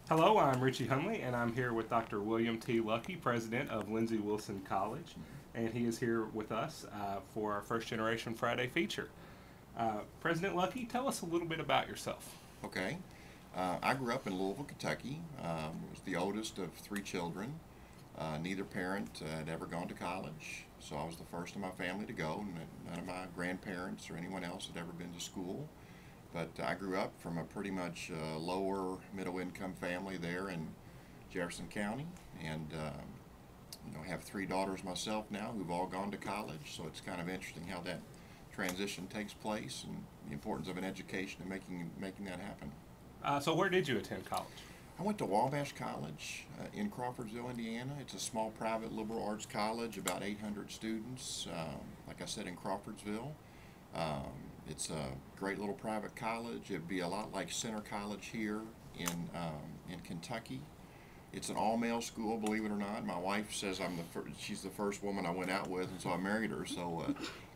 Hello, I'm Richie Hunley, and I'm here with Dr. William T. Luckey, president of Lindsey Wilson College, and he is here with us for our First Generation Friday feature. President Luckey, tell us a little bit about yourself. Okay. I grew up in Louisville, Kentucky. Was the oldest of three children. Neither parent had ever gone to college, so I was the first in my family to go. None of my grandparents or anyone else had ever been to school. But I grew up from a pretty much lower middle income family there in Jefferson County, and have three daughters myself now who've all gone to college. So it's kind of interesting how that transition takes place and the importance of an education and making that happen. So, where did you attend college? I went to Wabash College in Crawfordsville, Indiana. It's a small private liberal arts college, about 800 students, like I said, in Crawfordsville. Um, it's a great little private college. It'd be a lot like Center College here in Kentucky. It's an all-male school, believe it or not. My wife says she's the first woman I went out with, and so I married her.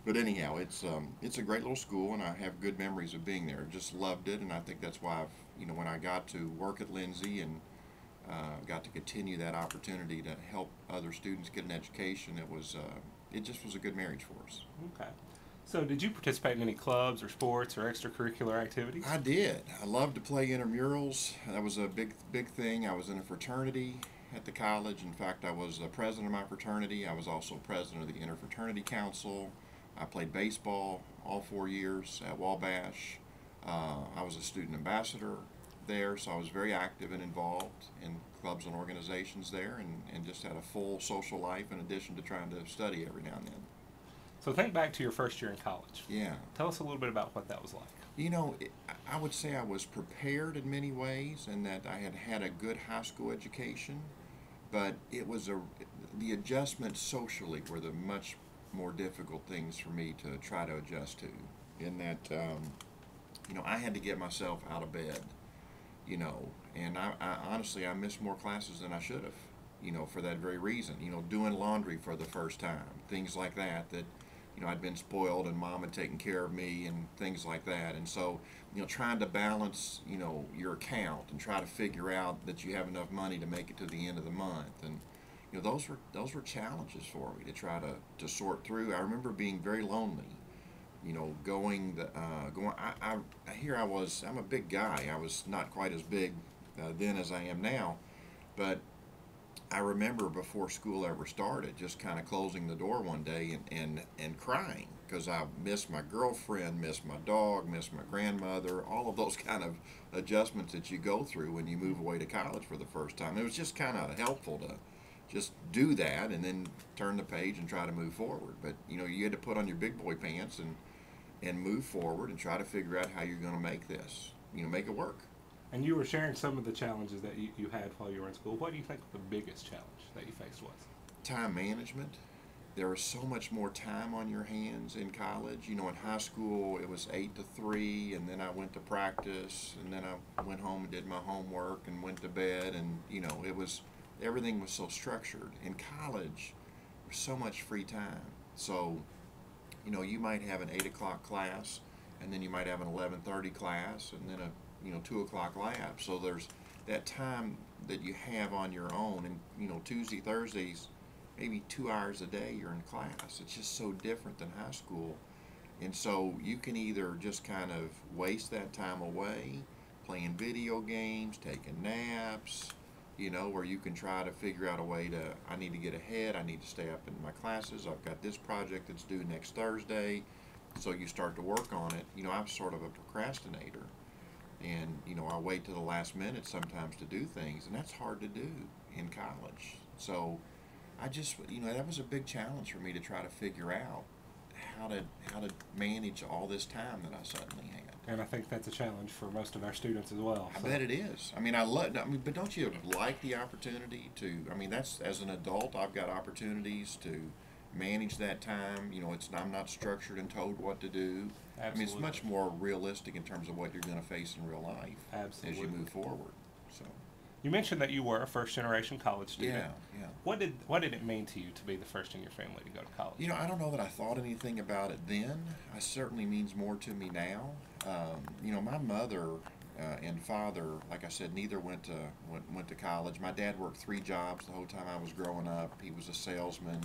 But anyhow, it's a great little school, and I have good memories of being there. Just loved it, and I think that's why when I got to work at Lindsey and got to continue that opportunity to help other students get an education, it just was a good marriage for us. Okay. So, did you participate in any clubs or sports or extracurricular activities? I did. I loved to play intramurals. That was a big thing. I was in a fraternity at the college. In fact, I was the president of my fraternity. I was also president of the interfraternity council. I played baseball all 4 years at Wabash. I was a student ambassador there, so I was very active and involved in clubs and organizations there, and just had a full social life in addition to trying to study every now and then. So, think back to your first year in college. Yeah. Tell us a little bit about what that was like. I would say I was prepared in many ways, and that I had had a good high school education, but the adjustments socially were the much more difficult things for me to try to adjust to. In that, I had to get myself out of bed, and I honestly I missed more classes than I should have, for that very reason. Doing laundry for the first time, things like that. I'd been spoiled and mom had taken care of me and things like that. And so, trying to balance, your account and try to figure out that you have enough money to make it to the end of the month. And, those were challenges for me to try to sort through. I remember being very lonely, here I was, I'm a big guy. I was not quite as big then as I am now, but I remember before school ever started, just kind of closing the door one day and crying because I missed my girlfriend, missed my dog, missed my grandmother, all of those kind of adjustments that you go through when you move away to college for the first time. It was just kind of helpful to just do that and then turn the page and try to move forward. But you had to put on your big boy pants and move forward and try to figure out how you're going to make this, make it work. And you were sharing some of the challenges that you had while you were in school. What do you think the biggest challenge that you faced was? Time management. There was so much more time on your hands in college. In high school it was 8 to 3, and then I went to practice, and then I went home and did my homework and went to bed, and everything was so structured. In college, there's so much free time. So, you might have an 8 o'clock class, and then you might have an 11:30 class, and then a 2 o'clock lab. So there's that time that you have on your own, and Tuesday, Thursdays, maybe 2 hours a day you're in class. It's just so different than high school. And so you can either just kind of waste that time away playing video games, taking naps, or you can try to figure out a way I need to get ahead, I need to stay up in my classes, I've got this project that's due next Thursday. So you start to work on it. I'm sort of a procrastinator. And, I wait to the last minute sometimes to do things, and that's hard to do in college. So I just, that was a big challenge for me to try to figure out how to manage all this time that I suddenly had. And I think that's a challenge for most of our students as well. I bet it is. But don't you like the opportunity to, that's, as an adult, I've got opportunities to manage that time. I'm not structured and told what to do. Absolutely. It's much more realistic in terms of what you're going to face in real life. Absolutely. As you move forward. So. You mentioned that you were a first-generation college student. Yeah. What did it mean to you to be the first in your family to go to college? I don't know that I thought anything about it then. It certainly means more to me now. My mother and father, like I said, neither went to college. My dad worked 3 jobs the whole time I was growing up. He was a salesman.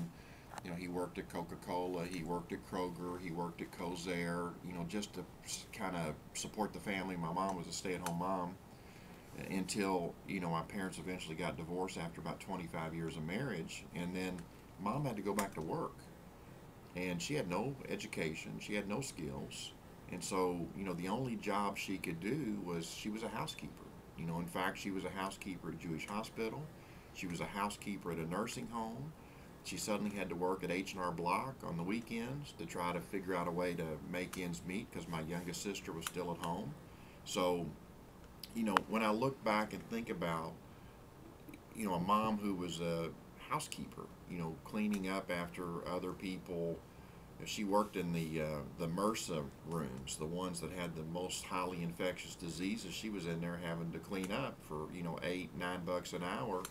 You know, he worked at Coca-Cola, he worked at Kroger, he worked at Cozair, you know, just to kind of support the family. My mom was a stay-at-home mom until, you know, my parents eventually got divorced after about 25 years of marriage. And then mom had to go back to work. And she had no education, she had no skills. And so, you know, the only job she could do was she was a housekeeper. You know, in fact, she was a housekeeper at a Jewish hospital. She was a housekeeper at a nursing home. She suddenly had to work at H&R Block on the weekends to try to figure out a way to make ends meet because my youngest sister was still at home. So, you know, when I look back and think about, you know, a mom who was a housekeeper, you know, cleaning up after other people. She worked in the MRSA rooms, the ones that had the most highly infectious diseases. She was in there having to clean up for, you know, $8-9 an hour.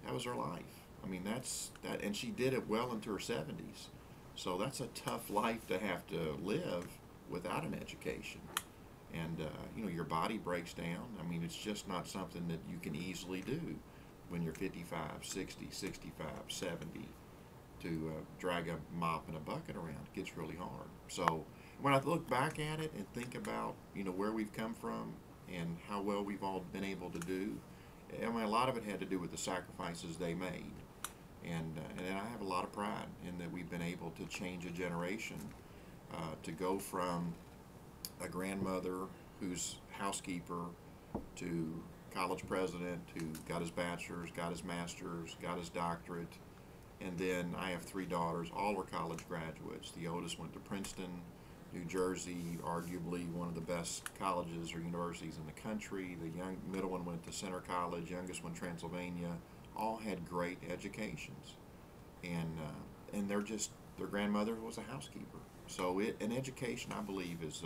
That was her life. I mean, that's that, and she did it well into her 70s. So that's a tough life to have to live without an education. And you know, your body breaks down. I mean, it's just not something that you can easily do when you're 55, 60, 65, 70. To drag a mop and a bucket around. It gets really hard. So when I look back at it and think about, you know, where we've come from and how well we've all been able to do, I mean, a lot of it had to do with the sacrifices they made. And I have a lot of pride in that we've been able to change a generation to go from a grandmother who's housekeeper to college president who got his bachelor's, got his master's, got his doctorate. And then I have 3 daughters, all are college graduates. The oldest went to Princeton, New Jersey, arguably one of the best colleges or universities in the country. The middle one went to Center College, youngest one Transylvania. All had great educations. And they're just, their grandmother was a housekeeper. So an education, I believe, is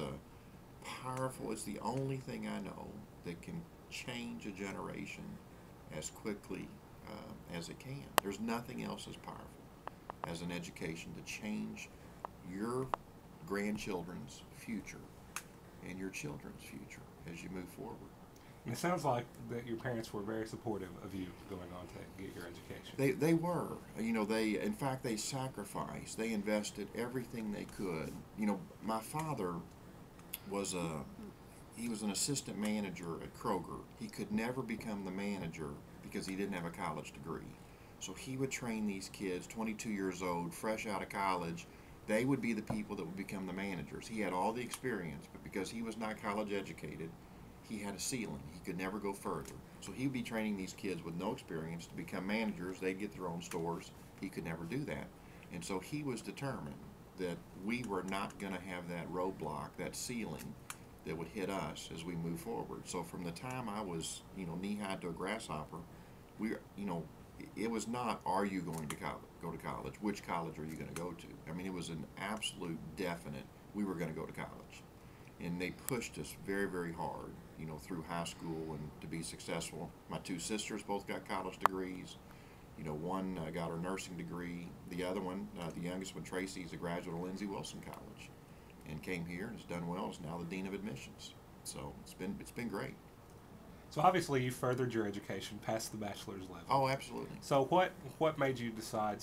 powerful. It's the only thing I know that can change a generation as quickly as it can. There's nothing else as powerful as an education to change your grandchildren's future and your children's future as you move forward. And it sounds like that your parents were very supportive of you going on to get your education. They were. You know, in fact, they sacrificed. They invested everything they could. You know, my father was he was an assistant manager at Kroger. He could never become the manager because he didn't have a college degree. So he would train these kids, 22 years old, fresh out of college. They would be the people that would become the managers. He had all the experience, but because he was not college educated, he had a ceiling. He could never go further. So he would be training these kids with no experience to become managers. They'd get their own stores. He could never do that. And so he was determined that we were not going to have that roadblock, that ceiling that would hit us as we move forward. So from the time I was, you know, knee-high to a grasshopper, it was not, are you going to go to college? Which college are you going to go to? I mean, it was an absolute definite, we were going to go to college. And they pushed us very, very hard, you know, through high school and to be successful. My 2 sisters both got college degrees. You know, one got her nursing degree. The other one, the youngest one, Tracy, is a graduate of Lindsey Wilson College and came here and has done well, is now the Dean of Admissions. So it's been great. So obviously you furthered your education past the bachelor's level. Oh, absolutely. So what made you decide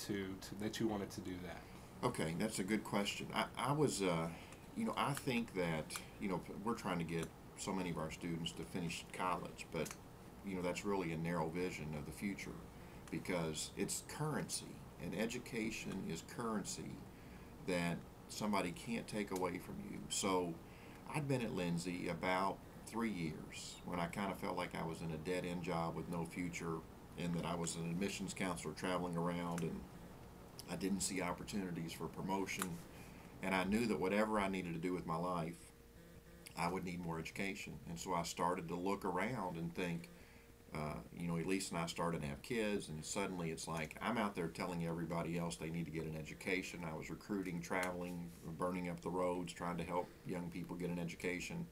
that you wanted to do that? Okay, that's a good question. I was, you know, I think that, you know, we're trying to get so many of our students to finish college, but, you know, that's really a narrow vision of the future because it's currency, and education is currency that somebody can't take away from you. So I'd been at Lindsey about 3 years when I kind of felt like I was in a dead-end job with no future, and that I was an admissions counselor traveling around, and I didn't see opportunities for promotion, and I knew that whatever I needed to do with my life, I would need more education. And so I started to look around and think, you know, Elise and I started to have kids, and suddenly it's like I'm out there telling everybody else they need to get an education. I was recruiting, traveling, burning up the roads, trying to help young people get an education.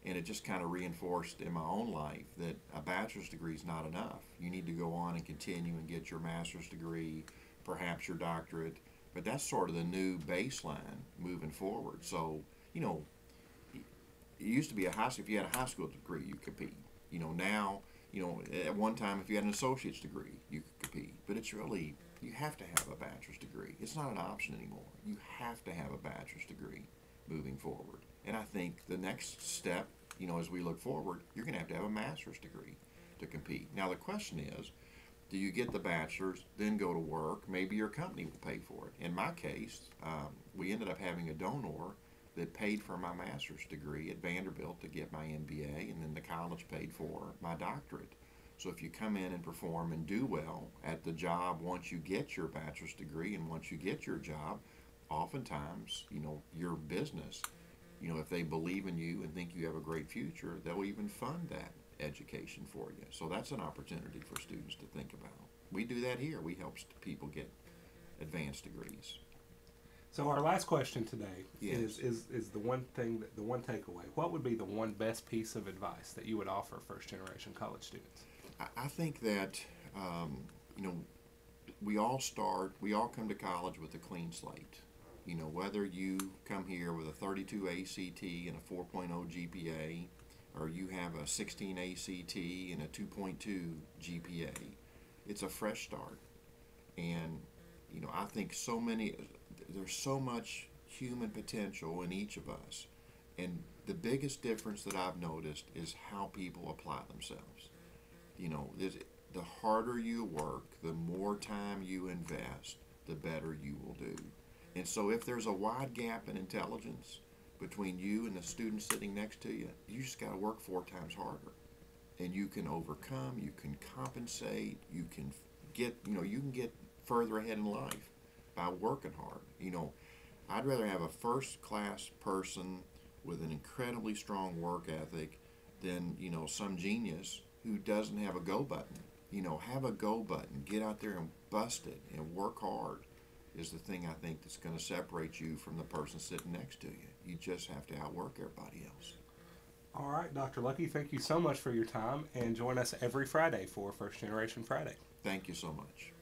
And it just kind of reinforced in my own life that a bachelor's degree is not enough. You need to go on and continue and get your master's degree, perhaps your doctorate. But that's sort of the new baseline moving forward. So, you know, it used to be if you had a high school degree, you compete. Now, at one time, if you had an associate's degree, you could compete. But it's really, you have to have a bachelor's degree. It's not an option anymore. You have to have a bachelor's degree moving forward. And I think the next step, as we look forward, you're going to have a master's degree to compete. Now, the question is, do you get the bachelor's, then go to work? Maybe your company will pay for it. In my case, we ended up having a donor that paid for my master's degree at Vanderbilt to get my MBA, and then the college paid for my doctorate. So if you come in and perform and do well at the job once you get your bachelor's degree and once you get your job, oftentimes, your business, if they believe in you and think you have a great future, they'll even fund that education for you. So that's an opportunity for students to think about. We do that here. We help people get advanced degrees. So our last question today Yes. is the one thing, the one takeaway. What would be the one best piece of advice that you would offer first generation college students? I think that we all come to college with a clean slate. Whether you come here with a 32 ACT and a 4.0 GPA, or you have a 16 ACT and a 2.2 GPA, it's a fresh start. And I think there's so much human potential in each of us, and the biggest difference that I've noticed is how people apply themselves. The harder you work, the more time you invest, the better you will do. And so if there's a wide gap in intelligence between you and the student sitting next to you, you just got to work 4 times harder. And you can overcome, you can compensate, you can get further ahead in life by working hard. I'd rather have a first-class person with an incredibly strong work ethic than, some genius who doesn't have a go button. Have a go button. Get out there and bust it and work hard is the thing I think that's going to separate you from the person sitting next to you. You just have to outwork everybody else. All right, Dr. Luckey, thank you so much for your time, and join us every Friday for First Generation Friday. Thank you so much.